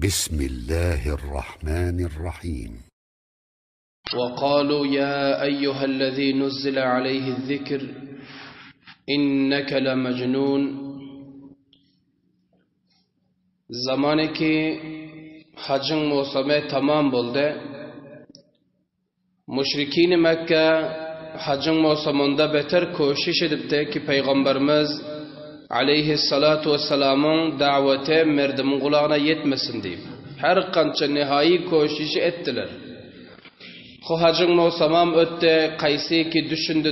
بسم الله الرحمن الرحيم. وقالوا يا أيها الذي نزل عليه الذكر إنك لمجنون. زمانی که حجن موسمه تمام بولده، مشرکین مکه حجن موسمونده بهتر کوشش edipte ki Peygamberimiz aleyhissalatu vesselam'ın daveti merdimin kulağına yetmesin deyip her kança nihai koşuşu ettiler. O hacın mevsamam ötte, kaysi ki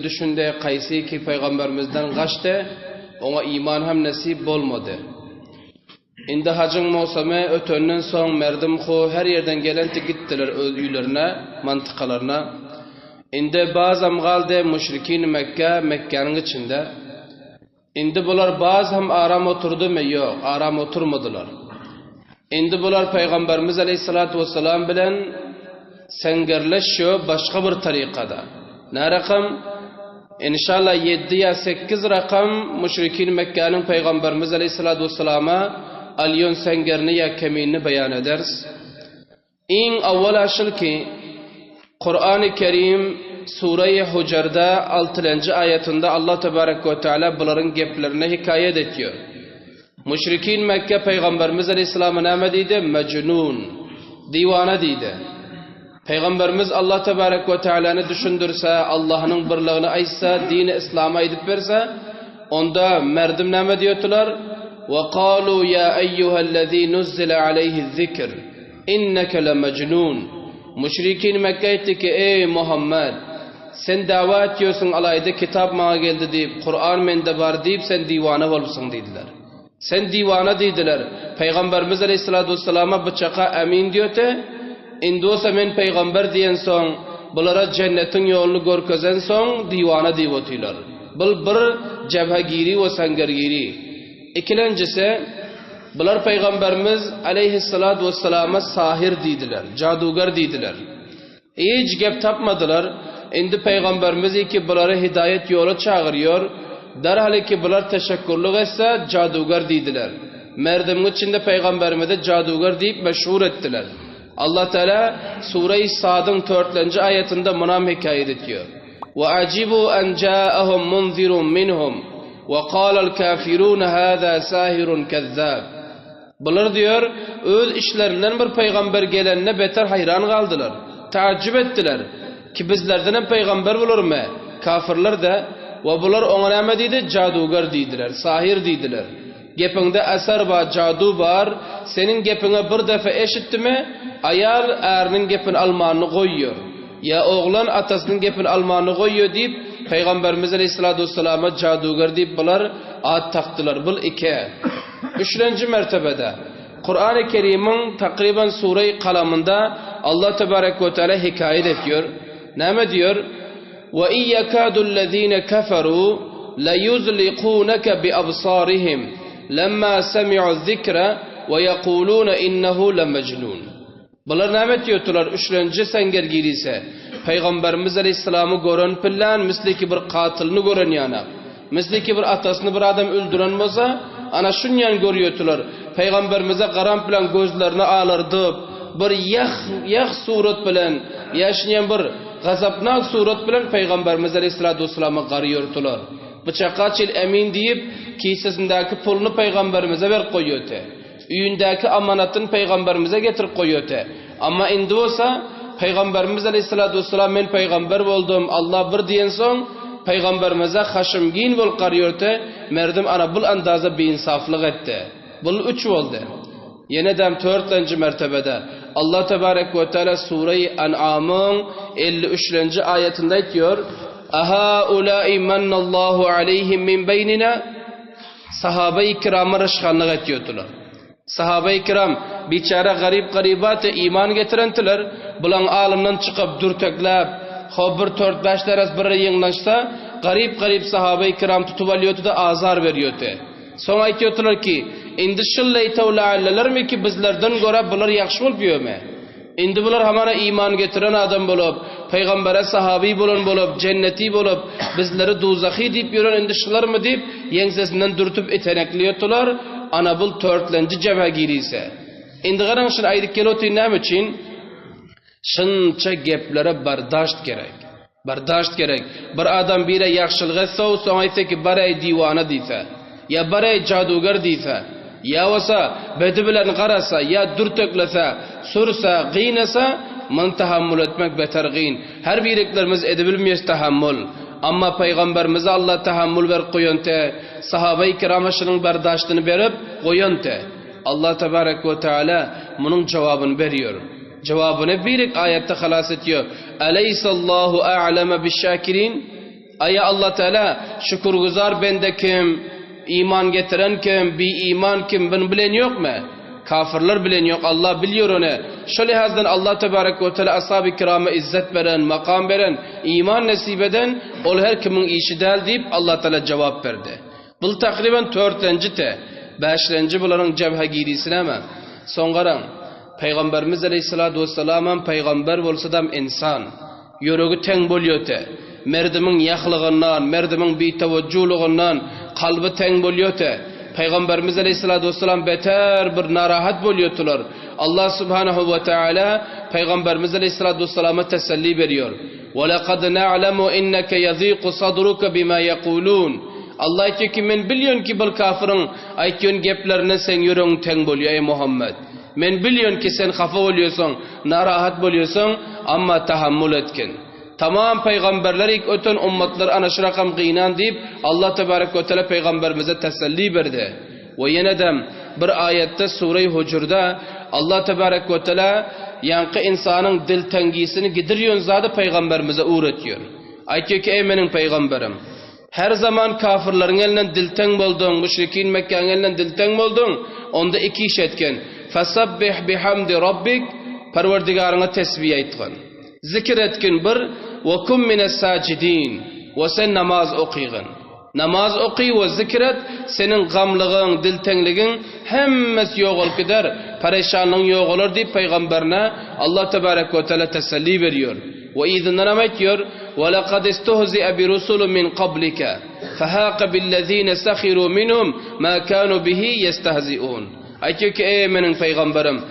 düşünde, kaysi ki Peygamberimizden kaçtı, ona iman hem nasip olmadı. İndi hacın mevsamı ötönün son merdim her yerden gelenti gittiler üylerine, mantıkalarına. İndi bazı kaldı müşrikin Mekke'nin içinde. İndi bunlar bazı hem aram oturdu mu? Yok, aram oturmadılar. İndi bunlar Peygamberimiz Aleyhisselatü Vesselam bilen sengerleşiyor başka bir tarikada. Ne rakam? İnşallah 7 ya 8 rakam müşrikin Mekke'nin Peygamberimiz Aleyhisselatü Vesselam'a alyon sengerini ya kemini beyan ederiz. İn avval aşıl ki Kur'an-ı Kerim Sure-i Hucer'da 6. ayetinde Allah Tebarek ve Teala bunların geplerine hikayet ediyor. Müşrikin Mekke Peygamberimiz Aleyhisselam'a ne dedi? Mecnun, divane dedi. Peygamberimiz Allah Tebarek ve Teala'nı düşündürse, Allah'ın birliğini aysa, dini İslam'a edip verse, onda merdim ne diyorlar? وَقَالُوا يَا اَيُّهَا الَّذ۪ي نُزِّلَ عَلَيْهِ الذِّكْرِ اِنَّكَ لَمَجْنُونَ. Müşrikin Mekke etti ki ey Muhammed, sen dava ediyorsun alayda kitap bana geldi deyip, Kur'an mende var deyip sen divane olmuşsun dediler. Sen divane dediler. Peygamberimiz Aleyhisselatü Vesselam'a bıçağa emin diyordu. İndi olsa men peygamber diyen son, bunlara cennetin yolunu görkezen son divane deyip otuyorlar. Bu bir cebhegiri ve sengergiri. İkincisi, bunlar Peygamberimiz Aleyhisselatü Vesselam'a sahir dediler, cadugar dediler. Hiç gep tapmadılar. İndi Peygamberimiz ki bunları hidayet yolu çağırıyor. Derhal ki bunlar teşekkürlük etse cadugar dediler. Merdimin içinde Peygamberimize cadugar deyip meşhur ettiler. Allah Teala Sure-i Sad'ın 4. ayetinde mınam hikayet ediyor. وَاَعْجِبُوا اَنْ جَاءَهُمْ مُنْذِرٌ مِّنْهُمْ وَقَالَ الْكَافِرُونَ هَذَا سَاهِرٌ كَذَّابٌ. Bunlar diyor, öz işlerinden bir peygamber gelenine beter hayran kaldılar. Taaccüp ettiler ki bizlerden hem peygamber bulur mu? Kafirler de ve bunlar ona ne dedi? Cadugar dediler, sahir dediler. Gepinde eser var, cadu var. Senin gepine bir defa eşitti mi? Ayar erinin gepini almanını koyuyor. Ya oğlan atasının gepini almanını koyuyor deyip Peygamberimiz Aleyhisselatü Vesselam'a cadugar deyip bunlar ad taktılar. Bu iki. 3. mertebede Kur'an-ı Kerim'in takriben Sure-i Kalam'ında Allah Tebarek ve Teala hikayet ediyor. Ne diyor? وَاِنْ يَكَادُ الَّذ۪ينَ كَفَرُوا لَيُزْلِقُونَكَ بِأَبْصَارِهِمْ لَمَّا سَمِعُوا الذِّكْرَ وَيَقُولُونَ اِنَّهُ لَمَجْنُونَ. Bunlar ne diyorlar? 3. sengergiri ise Peygamberimiz Aleyhisselam'ı gören pillan misli ki bir katilini gören yana. Misli ki bir atasını bir adam öldüren olsa ana şunyan görüyorlar. Peygamberimize karan plan gözlerini ağlardı. Bir yah suret bilen yaşayan bir gazapnak suret bilen Peygamberimiz Aleyhisselatü Vesselam'a qarıyordular. Bıçağa çil emin deyip kisesindeki pulunu Peygamberimize ver koyuyordu. Üyündeki amanatını Peygamberimize getirip koyuyordu. Ama indi olsa Peygamberimiz Aleyhisselatü Vesselam men peygamber oldum Allah bir diyen son Peygamberimize haşimgin bol qarıyordu. Merdim ana bul andaza beinsaflık etti. Bul 3 oldu. Yeniden 4. mertebede Allah Tebarek ve Teala Sure-i En'am'ın 53. ayetinde diyor: "Ahaulâi mennallahu aleyhim min beynina." Sahabe-i kiramı rışkanlık ediyordular. Sahabe-i kiram biçare garibat iman getirendiler. Bulan alımdan çıkıp dürteklep, bir 4-5 deres bir yığınlaşsa garip sahabe-i kiram tutup alıyordu da azar veriyordu. Sonra aytıyordular ki, indi şıllay tevla'alleler mi ki bizlerden göre bunlar yakşı olmuyor mu? İndi bunlar hamana iman getiren adam bulup, peygambere sahabi bulup, cenneti bulup, bizleri dozahi deyip yürüyen indi şılar mı deyip, yensesinden dürtüp etenekliyordular. Ana bul 4. cebhegiri ise. Endi qarang şunu aytib kelotgan nima uchun? Shuncha gaplari bardosh kerak. Bardosh kerak. Bir odam bire yaxshilik etsa, so'ng aytsa-ki, baray divona deysa, ya baray jadugar deysa, ya bo'lsa bedi bilan qarasa, ya durtoklasa, sursa, qiynasa, men tahammül etmek beter qiyin. Her biriklerimiz edebilmeyiz tahammül. Amma Peygamberimiz Allah tahammül ver qo'yonte, sahabe-i kiramashının bardoshini berib qo'yonte. Allah tebarek ve teala bunun cevabını veriyor. Cevabını bir ayette halas ediyor. Aleyhissallahu a'leme bişşakirin. Aya Allah Teala şükürgüzar bende kim, iman getiren kim, bir iman kim bunu bilen yok mu? Kafirler bilen yok. Allah biliyor onu. Şu lihazdan Allah Tebarek ve Teala ashab-ı kirama izzet veren, makam veren, iman nasip eden ol her kimin işi değil deyip Allah Teala cevap verdi. Bu takriben 4. te. 5. bunların cevhe girisine ama son qaran Peygamberimiz Aleyhissalatu vesselam peygamber bolsa da insan yürüğü teng bolyote merdimin yaxlığından merdimin bitavajjuhluğundan kalbi teng bolyote Peygamberimiz Aleyhissalatu vesselam beter bir narahat bolyotular. Allah Subhanahu ve Teala Peygamberimiz Aleyhissalatu vesselama teselli veriyor. Ve laqad na'lemu inneke yaziqu sadruka bima yaqulun. Allah aytıyor ki men biliyorum ki bu kafirin aytyon geplerine sen yüreğin teng bolyor ey Muhammed. Men biliyorum ki sen xafa oluyorsun, narahat boluyorsun ama tahammül etkin. Tamam peygamberler ilk öten ummatlar ana şu rakam qiynan deyip Allah Tebarek ve Teala peygamberimize teselli verdi. Ve yeniden bir ayette Sure-i Hucur'da Allah Tebarek ve Teala yankı insanın dil tengisini gidiriyorsun zaten peygamberimize öğretiyor. Aytıyor ki ey benim peygamberim. Her zaman kafirlerin elinden dilten boldun, müşrikin Mekke'nin elinden dilten boldun, onda iki iş etken. Fasabbih bihamdi rabbik, Parvardigarına tesbih etkin. Zikir etkin bir, ve kum mines sacidin, ve sen namaz okuyun. Namaz okuy ve zikir et, senin gamlığın, diltenliğin hemmesi yok ol gider, perişanlığın yok olur deyip peygamberine Allah Tebarek ve Teala teselli veriyor. Ve izinden diyor, وَلَقَدْ اِسْتُهْزِئَ بِرُسُلٌ مِنْ قَبْلِكَ فَهَاقَ بِالَّذ۪ينَ سَخِرُوا مِنْهُمْ مَا كَانُوا بِهِ يَسْتَهْزِئُونَ. Aytıyor ki ey benim peygamberim,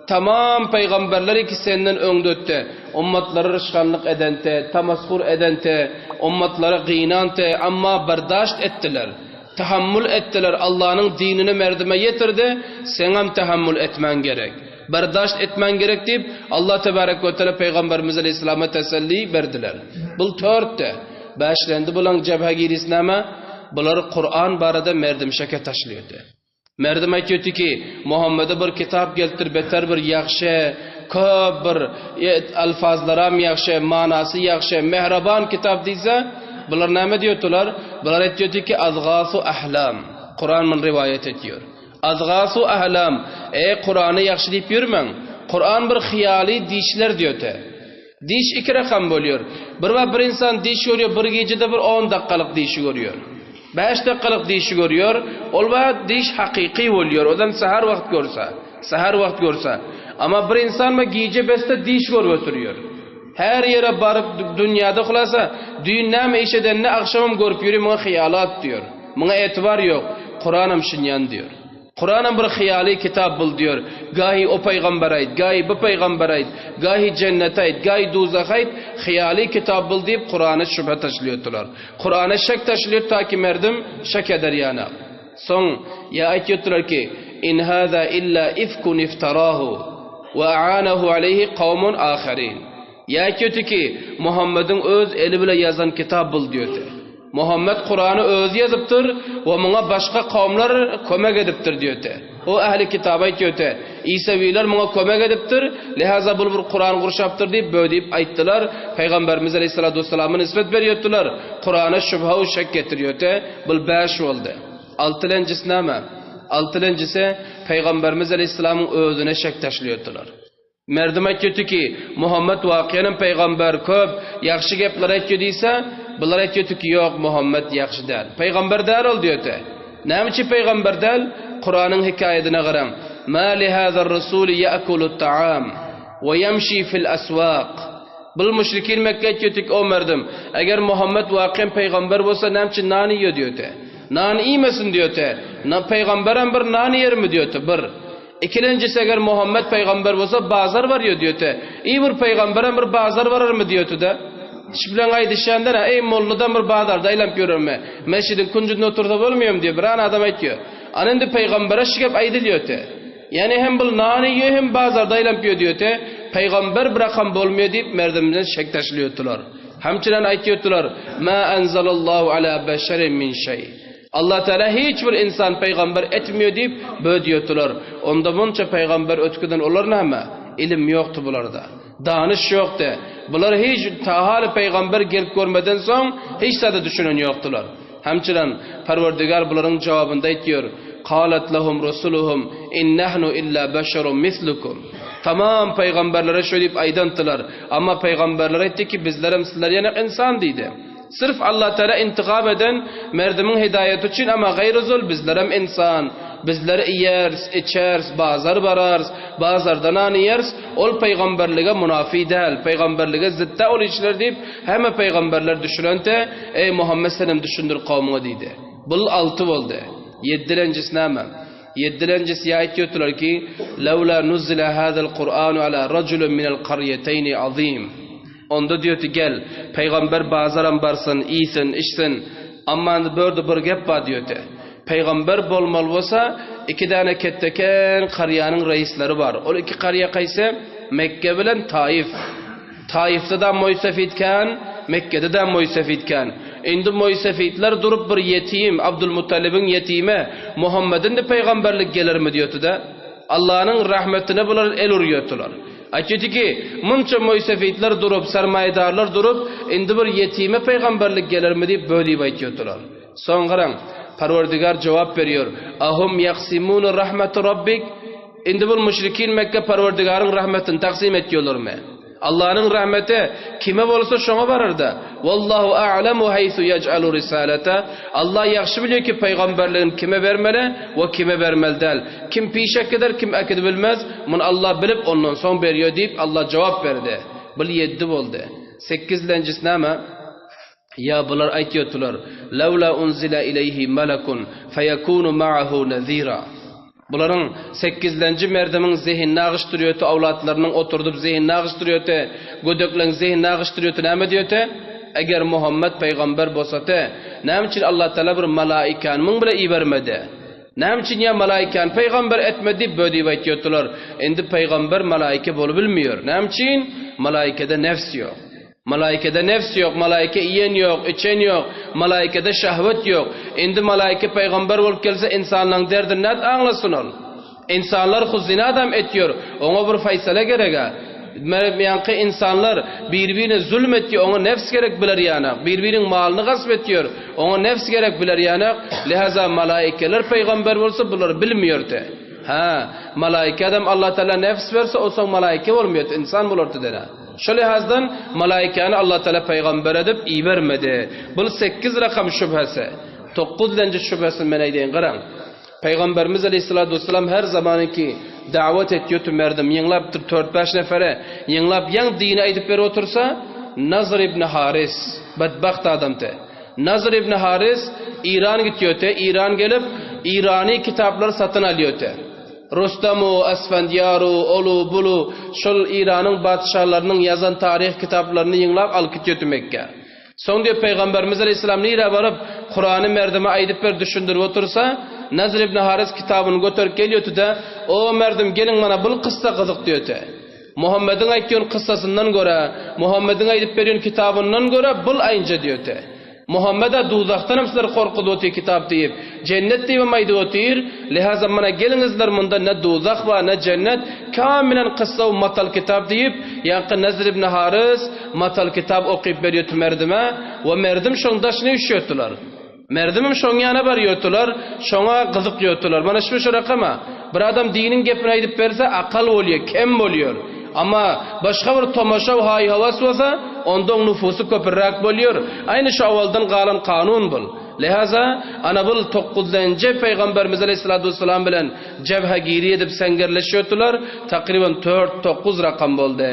tamam peygamberleri ki senden öngdötte, ummatları rışkanlık edente, tamaskur edente, ummatları qiynante, amma bardaşt ettiler, tahammül ettiler, Allah'ın dinini merdime yetirdi, sen hem tahammül etmen gerek. Bardaşt etmen gerek deyip Allah Tebarek ve Teala Peygamberimiz Aleyhisselam'a teselli verdiler. Bu 4'te. 5'lendi bulan cebhe girisine ama bunları Kur'an barada merdim şeke taşlıyordu. Merdim aytıyordu ki Muhammed'e bir kitap geltir beter bir yakşı, köp bir alfazlaram yakşı, manası yakşı, mehraban kitap deyse bunlar ne diyordular? Bunlar aytıyordu ki azgâsu ahlam. Kur'an'ın rivayet ediyor. Azgâsu ahlam. Kur'an'ı yaxşı deyip yürümen. Kur'an bir xiyali dişler diyordu. Diş iki rakam buluyor. Bir insan diş görüyor, bir gecede bir 10 dakikalık dişi görüyor. 5 dakikalık dişi görüyor. Olma diş hakiki oluyor. Odan sahar vakit görse. Ama bir insan mı gece 5'te diş görüyor. Her yere barıp dünyada kulasa, düğünleme iş edenine akşamım görüp yürüyor, buna hiyalat diyor. Buna etibar yok. Kur'an'ım şinyan diyor. Kur'an'ın bir hiyali kitap bul diyor. Gahi o peygamber ait, gahi bu peygamber ait, gahi cennet ait, gahi duzak ait. Hiyali kitap bul deyip Kur'an'a şüphe taşlıyordular. Kur'an'a şek taşlıyor ta ki merdim şek eder yana. Son ya aytıyordular ki in hâzâ illa ifkun iftarahu ve a'anahu aleyhi kavmun ahirin. Ya aytıyordu ki Muhammed'in öz eli bile yazan kitap bul diyordu. Muhammed Kur'an'ı öz yazıptır ve buna başka kavimler kömek ediptir diyordu. O ehli kitaba diyordu. İsaviler buna kömek ediptir. Lihaza bu bir Kur'an kurşaptır deyip böyle deyip ayttılar. Peygamberimiz Aleyhissalatu vesselam'a nispet veriyordular. Kur'an'a şüphe ve şek getiriyordu. Bu 5 oldu. 6'ncısı ne ama? 6'ncısı Peygamberimiz Aleyhisselam'ın özüne şek taşlıyordular. Merdim aytıyordu ki Muhammed vakiyenin peygamber köp yaxşı gepler aytıyor deyse bunlar aytıyordu ki yok Muhammed yaxşı değil. Peygamber değil ol diyordu. Neymiş peygamber değil? Kur'an'ın hikayetine qarang. Ma li hazar rasuli ya'kulu ta'am ve yemşi fil aswaq. Bil müşrikin Mekke aytıyordu ki o merdim eğer Muhammed vakiyen peygamber olsa neymiş nan yiyor diyordu. Nan yemesin diyordu. Peygamberin bir nan yer mi diyordu bir. İkincisi eğer Muhammed peygamber olsa bazar var diyordu. İyi bir peygamber'e bir bazar varır mı diyordu da. Şiblen aydı şandana ey molladan bir bazar daylam görürüm me. Mescidin kuncunda oturda olmuyorum diyor. Bir an adam aytıyor. Anında peygambere şikep aydı diyordu. Yani hem bu nani yiyor hem bazar daylam diyordu. Peygamber bırakan bolmuyor deyip merdimden şek taşlıyordular. Hamçıran aytıyordular. Ma enzalallahu ala beşerin min şey. Allah Teala hiçbir insan peygamber etmiyor deyip böyle diyordular. Onda bunca peygamber ötküden olur ne ama? İlim yoktu bularda. Danış yoktu. Bunlar hiç tahali peygamber gelip görmeden son hiç tadı düşünün yoktular. Hamçıran Parvardigar bunların cevabında diyor. Qalat lahum rusuluhum in nahnu illa basharun mislukum. Tamam peygamberlere şöyle deyip aydantılar. Ama peygamberler etti ki bizlerim sizler yani insan deydi. Sırf Allah Teala intikam eden merdimin hidayeti için ama gayrı bizlerim insan. Bizler yeriz, içeriz, bazar bararız, bazardan anıyarız. Ol peygamberliğe munafi değil, peygamberliğe zıtta ol işler deyip hemen peygamberler düşününte ey Muhammed senem düşündür kavmuna deydi. Bul 6 oldu. 7'lencisi ne hemen? 7'lencisi ayet diyorlar ki لَوْلَا نُزِّلَ هَذَا الْقُرْآنُ عَلَى رَجُلٌ مِنَ الْقَرْيَتَيْنِ عَظِيمٍ. Onda diyor ki gel peygamber bazaran barsın, iyisin, işsin. Amma böyle bir gep var diyor ki. Peygamber bolmalı olsa iki tane ketteken qaryanın reisleri var. O iki qarya qaysi? Mekke bilen Taif. Taif'te de moysafitken, Mekke'de de moysafitken. Indi moysafitler durup bir yetim, Abdülmuttalib'in yetime, Muhammed'in de peygamberlik gelir mi diyordu da. Allah'ın rahmetine bular el uruyordular. Açıkçası ki munca moysafitler durup, sermayedarlar durup, indi bir yetime peygamberlik gelir mi deyip böyle aytıyordular. Sonra Parvardigar cevap veriyor. Ahum yaksimun rahmetu rabbik. Indi bu müşrikin Mekke Parvardigar'ın rahmetini taksim ediyorlar mı? Allah'ın rahmeti kime olursa şuna varır da. Wallahu a'lemu haythu yec'alu risalata. Allah yaxşı biliyor ki peygamberliğin kime vermeli ve kime vermeli değil. Kim pişek eder, kim akid bilmez. Bunu Allah bilip ondan son veriyor deyip Allah cevap verdi. Bu 7 oldu. 8'lencisi ne ama? Ya bunlar aytıyordular. Lawla unzila ileyhi melekun feyekunu ma'ahu nazira. Bunların 8'lenci merdimin zihinni ağıştırıyordu, avlatlarının oturdup zihinni ağıştırıyordu, gödöklerin zihinni ağıştırıyordu, ne mi diyordu? Eğer Muhammed peygamber bolsatı, ne için Allah Teala bir malaikanın bile iyi vermedi? Ne için ya malaikan peygamber etmedi böyle aytıyordular. Endi peygamber malaike bolu bilmiyor. Ne için? Malaikede nefs yok. Malaikede nefs yok, malaike yiyen yok, içen yok, malaikede şahvet yok. Endi malaike peygamber olup gelse insanların derdini net anlasın ol. İnsanlar huzine adam etiyor, ona bir faysale gerek. Yani insanlar birbirine zulmetiyor, ona nefs gerek bilir yani. Birbirinin malını gasp ediyor, ona nefs gerek bilir yani. Lihaza malaikeler peygamber olsa bunları bilmiyordu. Malaike adam Allah Teala nefs verse o son malaike olmuyor, insan bulurdu dene. Şu lihazdan malaikani Allah Teala peygamber edip iyi vermedi. Bu 8 rakam şüphesi. 9'lenci şüphesi meneydeyin qaran. Peygamberimiz Aleyhisselatü Vesselam her zamanki davet ediyordu merdim. Yığılap 4-5 nefere yığılap yan dini aytıp beri otursa Nazr ibn Haris bedbaxt adamdı. Nazr ibn Haris İran gidiyordu. İran gelip İrani kitapları satın alıyordu. Rustamu, Asfandiyaru, Olu, Bulu, şol İran'ın batışarlarının yazan tarih kitaplarını yığılap alıp gidiyordu Mekke. Son diyor Peygamberimiz Aleyhisselam neyre varıp Kur'an'ı merdime aydıp bir düşündürüp otursa Nazr ibn Haris kitabını götürüp geliyordu da o merdim gelin bana bu kıssa kızık diyordu. Muhammed'in aytıyorun kıssasından göre, Muhammed'in aydıp veriyorun kitabından göre bul ayınca diyordu. Muhammed'e duzaktan sizler korkudu otu kitap deyip cennet deyip maydı otur. Lihaza bana gelinizler bunda ne duzak var ne cennet kamilen kıssa ve matal kitap deyip yankı Nazr ibn Haris matal kitap okuyup veriyordu merdime ve merdim şondaşını üşüyordular. Merdimim şon yana barıyordular, şona kızıklıyordular. Bana şu rakama bir adam dinin gepini aydıp verse akal oluyor, kem oluyor. Ama başka bir tomaşav hay havas olsa ondan nüfusu köpürrak buluyor. Aynı şu avaldan kalan kanun bul. Lihaza ana bul 9. Peygamberimiz Aleyhisselatü Vesselam bilen cevhagiri edip sengerleşiyordular. Takriben 4-9 rakam oldu.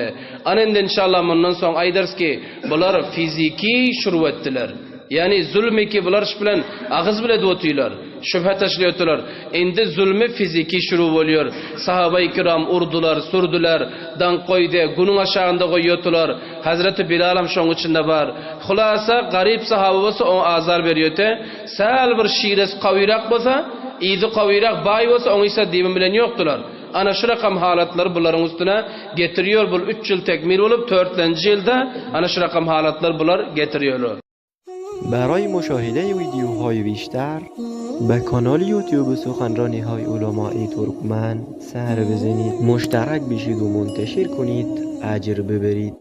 Anında inşallah bundan sonra aydırız ki bunlar fiziki şuru ettiler. Yani zulmü ki bular bilen ağız bile dotuylar. Şüphe taşlıyorlar. Endi zulmü fiziki şuru oluyor. Sahabe-i kiram urdular, surdular, dan koydu, günün aşağında koyuyorlar. Hazreti Bilal'am şunun içinde var. Hulasa garip sahabe olsa ona azar veriyordu. Sal bir şiires kavirak olsa, izi kavirak bay olsa onu ise dimin bilen yoktular. Ana şu rakam halatlar bunların üstüne getiriyor. Bu 3 yıl tekmil olup 4. yılda ana şu rakam halatlar bunlar getiriyorlar. برای مشاهده ویدیوهای بیشتر به کانال یوتیوب سخنرانی های علماء ترکمن سر بزنید، مشترک بشید و منتشر کنید، اجر ببرید.